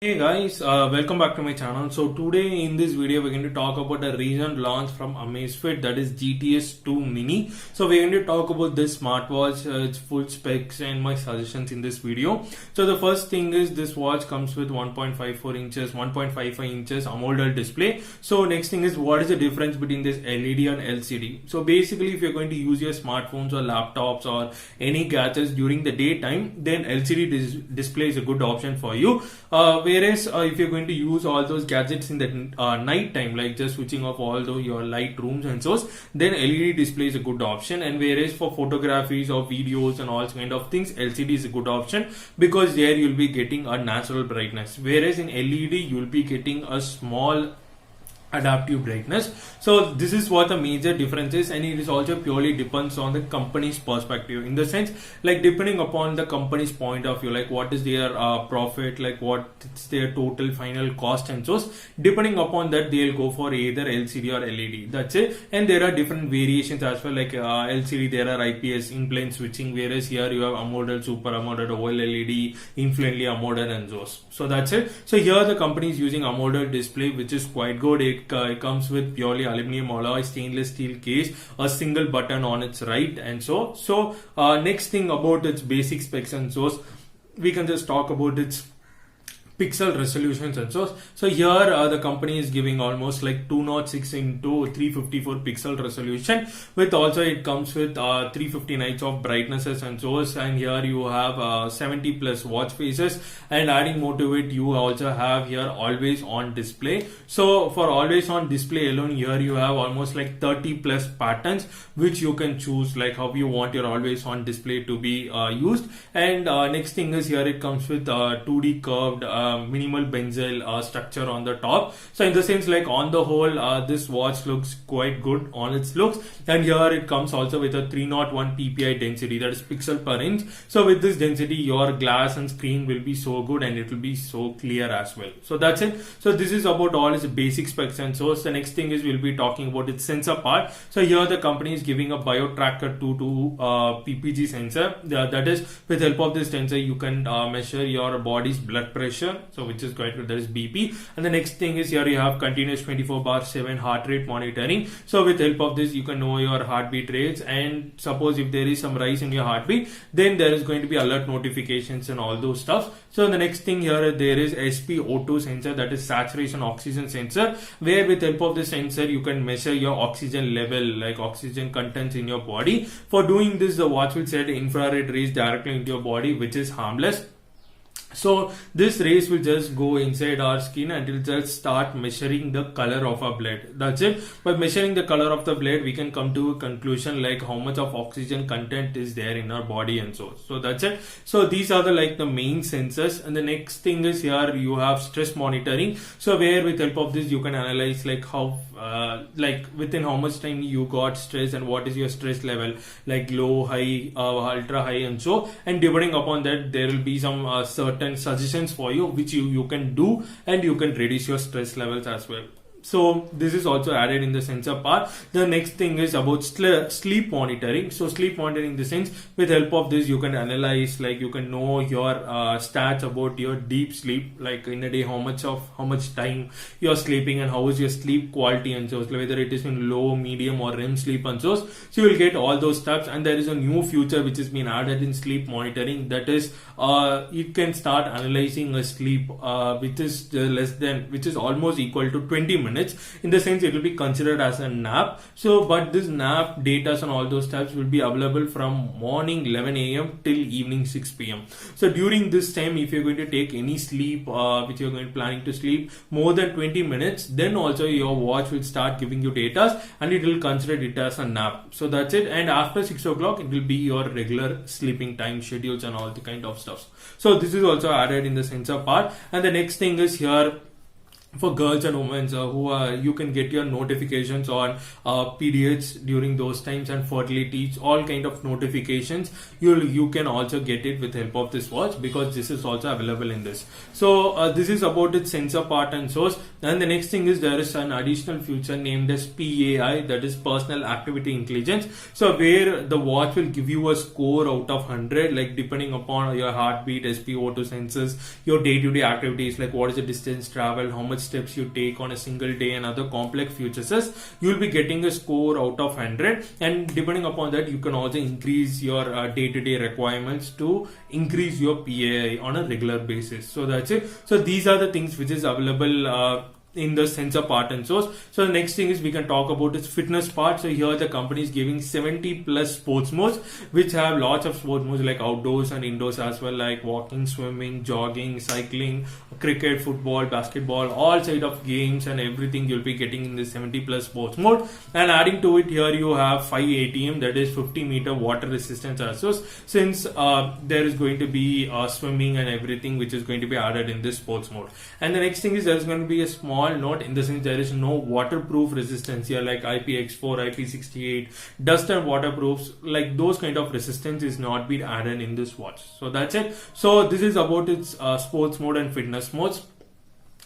Hey guys, welcome back to my channel. So today in this video we're going to talk about a recent launch from Amazfit, that is GTS 2 Mini. So we're going to talk about this smartwatch, its full specs and my suggestions in this video. So the first thing is this watch comes with 1.54 inches, 1.55 inches AMOLED display. So next thing is what is the difference between this LED and LCD. So basically if you're going to use your smartphones or laptops or any gadgets during the daytime, then LCD display is a good option for you. Whereas if you're going to use all those gadgets in the night time, like just switching off all your light rooms and so, then LED display is a good option. And whereas for photographies or videos and all kind of things, LCD is a good option because there you'll be getting a natural brightness. Whereas in LED you'll be getting a small adaptive brightness. So this is what the major difference is, and it is also purely depends on the company's perspective, in the sense like depending upon the company's point of view, like what is their profit, like what is their total final cost and so, depending upon that they'll go for either LCD or LED. That's it. And there are different variations as well, like LCD there are IPS in-plane switching, whereas here you have AMOLED, Super AMOLED, OLED, influently AMOLED and so that's it. So here the company is using AMOLED display, which is quite good. It comes with purely aluminum alloy, stainless steel case, a single button on its right and so. Next thing about its basic specs and so, we can just talk about its pixel resolutions and so here the company is giving almost like 206 into 354 pixel resolution, with also it comes with 350 nits of brightnesses and so, and here you have 70 plus watch faces, and adding more to it you also have here always on display. So for always on display alone, here you have almost like 30 plus patterns which you can choose like how you want your always on display to be used. And next thing is here it comes with 2D curved minimal bezel structure on the top. So in the sense like on the whole this watch looks quite good on its looks, and here it comes also with a 301 ppi density, that is pixel per inch. So with this density your glass and screen will be so good and it will be so clear as well. So that's it. So this is about all its basic specs and so. The next thing is we'll be talking about its sensor part. So here the company is giving a BioTracker 2 to PPG sensor. That is, with help of this sensor you can measure your body's blood pressure, so which is quite good, that is BP. And the next thing is here you have continuous 24/7 heart rate monitoring. So with help of this you can know your heartbeat rates, and suppose if there is some rise in your heartbeat, then there is going to be alert notifications and all those stuff. So the next thing here there is SpO2 sensor, that is saturation oxygen sensor, where with help of this sensor you can measure your oxygen level, like oxygen contents in your body. For doing this the watch will send infrared rays directly into your body, which is harmless. So this rays will just go inside our skin and it will just start measuring the color of our blood. That's it. By measuring the color of the blood, we can come to a conclusion like how much of oxygen content is there in our body and so. So that's it. So these are the main sensors. And the next thing is here you have stress monitoring. So where with help of this you can analyze like how within how much time you got stress and what is your stress level, like low, high, ultra high and so. And depending upon that there will be some certain suggestions for you which you can do, and you can reduce your stress levels as well. So this is also added in the sensor part. The next thing is about sleep monitoring. So sleep monitoring in the sense, with help of this you can analyze, like you can know your stats about your deep sleep, like in a day how much time you're sleeping and how is your sleep quality and so, whether it is in low, medium or REM sleep and so. So you will get all those steps. And there is a new feature which has been added in sleep monitoring, that is it can start analyzing a sleep which is almost equal to 20 minutes. In the sense it will be considered as a nap. So but this nap data and all those types will be available from morning 11 a.m. till evening 6 p.m. So during this time if you're going to take any sleep which you're planning to sleep more than 20 minutes, then also your watch will start giving you data and it will consider it as a nap. So that's it. And after 6 o'clock it will be your regular sleeping time schedules and all the kind of stuff. So this is also added in the sensor part. And the next thing is here for girls and women who are, you can get your notifications on periods during those times and fertility, all kind of notifications. You can also get it with help of this watch, because this is also available in this. So this is about its sensor part and source. And the next thing is there is an additional feature named as PAI, that is personal activity intelligence. So where the watch will give you a score out of 100, like depending upon your heartbeat, SpO2 sensors, your day-to-day activities, like what is the distance traveled, how much steps you take on a single day, and other complex features. You'll be getting a score out of 100, and depending upon that you can also increase your day-to-day requirements to increase your PAI on a regular basis. So that's it. So these are the things which is available in the sensor part and source. So the next thing is we can talk about its fitness part. So here the company is giving 70 plus sports modes, which have lots of sports modes like outdoors and indoors as well, like walking, swimming, jogging, cycling, cricket, football, basketball, all side of games and everything you'll be getting in the 70 plus sports mode. And adding to it, here you have 5 ATM, that is 50 meter water resistance as well, since there is going to be swimming and everything which is going to be added in this sports mode. And the next thing is there's going to be a small note in the sense there is no waterproof resistance here, like IPX4, IP68, dust and waterproofs, like those kind of resistance is not been added in this watch. So that's it. So this is about its sports mode and fitness modes.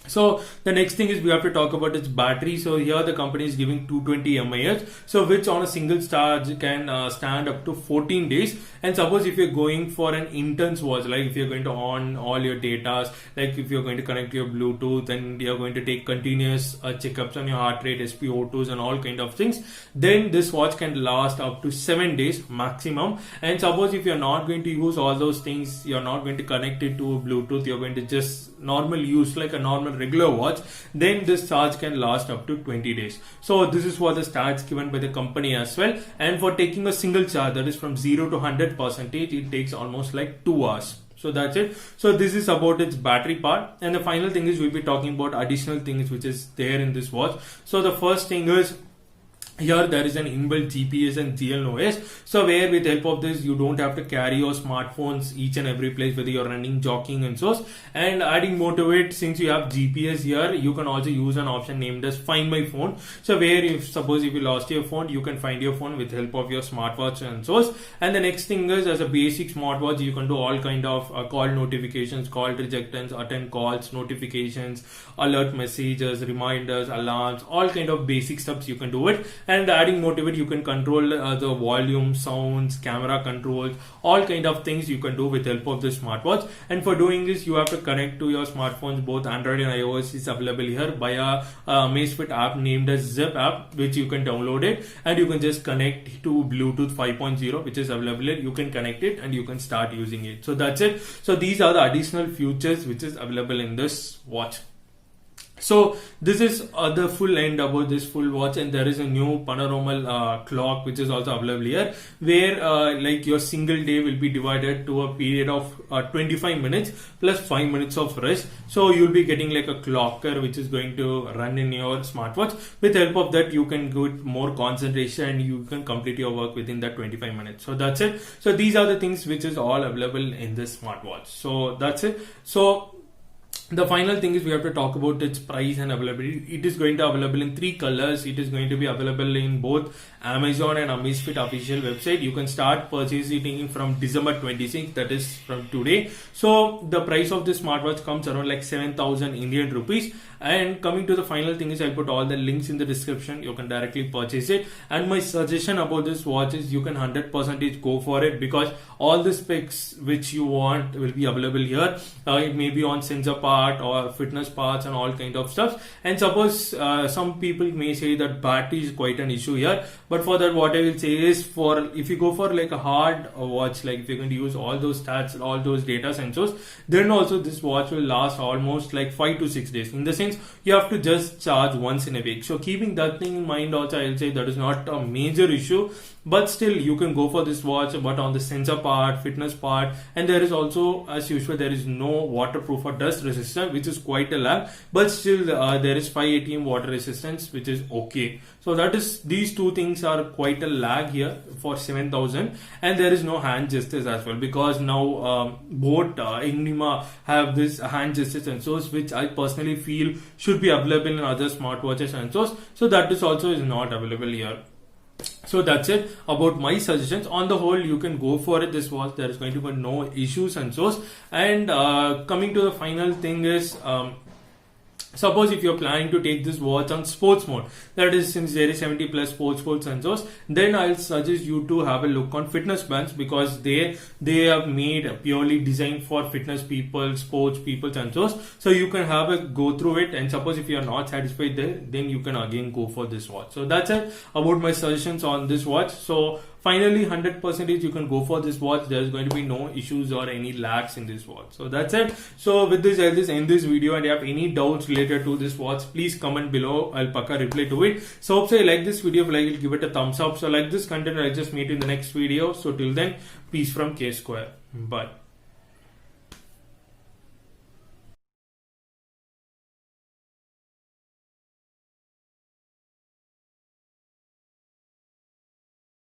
So the next thing is we have to talk about its battery. So here the company is giving 220 mAh, so which on a single charge can stand up to 14 days. And suppose if you're going for an intense watch, like if you're going to on all your data, like if you're going to connect your Bluetooth and you're going to take continuous checkups on your heart rate, SpO2s and all kind of things, then this watch can last up to 7 days maximum. And suppose if you're not going to use all those things, you're not going to connect it to Bluetooth, you're going to just normal use like a normal regular watch, then this charge can last up to 20 days. So this is what the stats given by the company as well. And for taking a single charge, that is from 0 to 100%, it takes almost like 2 hours. So that's it. So this is about its battery part. And the final thing is we'll be talking about additional things which is there in this watch. So the first thing is, here there is an inbuilt GPS and GLOS. So where with help of this you don't have to carry your smartphones each and every place, whether you're running, jogging and so. And adding more to it, since you have GPS here, you can also use an option named as Find My Phone. So where if suppose if you lost your phone, you can find your phone with help of your smartwatch and so. And the next thing is, as a basic smartwatch, you can do all kind of call notifications, call rejectance, attend calls, notifications, alert messages, reminders, alarms, all kind of basic steps you can do it. And adding more to it, you can control the volume, sounds, camera controls, all kind of things you can do with help of the smartwatch. And for doing this, you have to connect to your smartphones, both Android and iOS is available here via Amazfit app named as Zip app, which you can download it and you can just connect to Bluetooth 5.0, which is available here. You can connect it and you can start using it. So that's it. So these are the additional features which is available in this watch. So this is the full end about this full watch, and there is a new panoramal clock which is also available here, where like your single day will be divided to a period of 25 minutes plus 5 minutes of rest. So you'll be getting like a clocker which is going to run in your smartwatch. With help of that you can get more concentration and you can complete your work within that 25 minutes. So that's it. So these are the things which is all available in this smartwatch. So that's it. So the final thing is we have to talk about its price and availability. It is going to be available in 3 colors. It is going to be available in both Amazon and Amazfit official website. You can start purchasing it from December 26th, that is from today. So the price of this smartwatch comes around like 7,000 Indian rupees. And coming to the final thing is I'll put all the links in the description. You can directly purchase it. And my suggestion about this watch is you can 100% go for it, because all the specs which you want will be available here. It may be on sensor part or fitness parts and all kind of stuff. And suppose some people may say that battery is quite an issue here, but for that what I will say is, for if you go for like a hard watch, like if you're going to use all those stats, all those data sensors, then also this watch will last almost like 5 to 6 days. In the sense you have to just charge once in a week. So keeping that thing in mind also, I'll say that is not a major issue. but still you can go for this watch. But on the sensor part, fitness part, and there is also, as usual, there is no waterproof or dust resistant, which is quite a lag, but still there is 5 atm water resistance, which is okay. So that is, these two things are quite a lag here for 7000. And there is no hand gestures as well, because now both Ingnima have this hand gesture sensors, which I personally feel should be available in other smartwatches sensors. So that is also is not available here. So that's it about my suggestions. On the whole, you can go for it. This watch, there is going to be no issues and so. And coming to the final thing is, suppose if you're planning to take this watch on sports mode, that is, since there is 70 plus sports sensors, then I'll suggest you to have a look on fitness bands, because they have made purely designed for fitness people, sports people sensors. So you can have a go through it, and suppose if you are not satisfied there, then you can again go for this watch. So that's it about my suggestions on this watch. So finally, 100% you can go for this watch. There's going to be no issues or any lags in this watch. So that's it. So with this, I'll just end this video. And if you have any doubts related to this watch, please comment below. I'll pakka reply to it. So hope you like this video. If you like it, give it a thumbs up. So like this content, I'll just meet you in the next video. So till then, peace from K Square. Bye.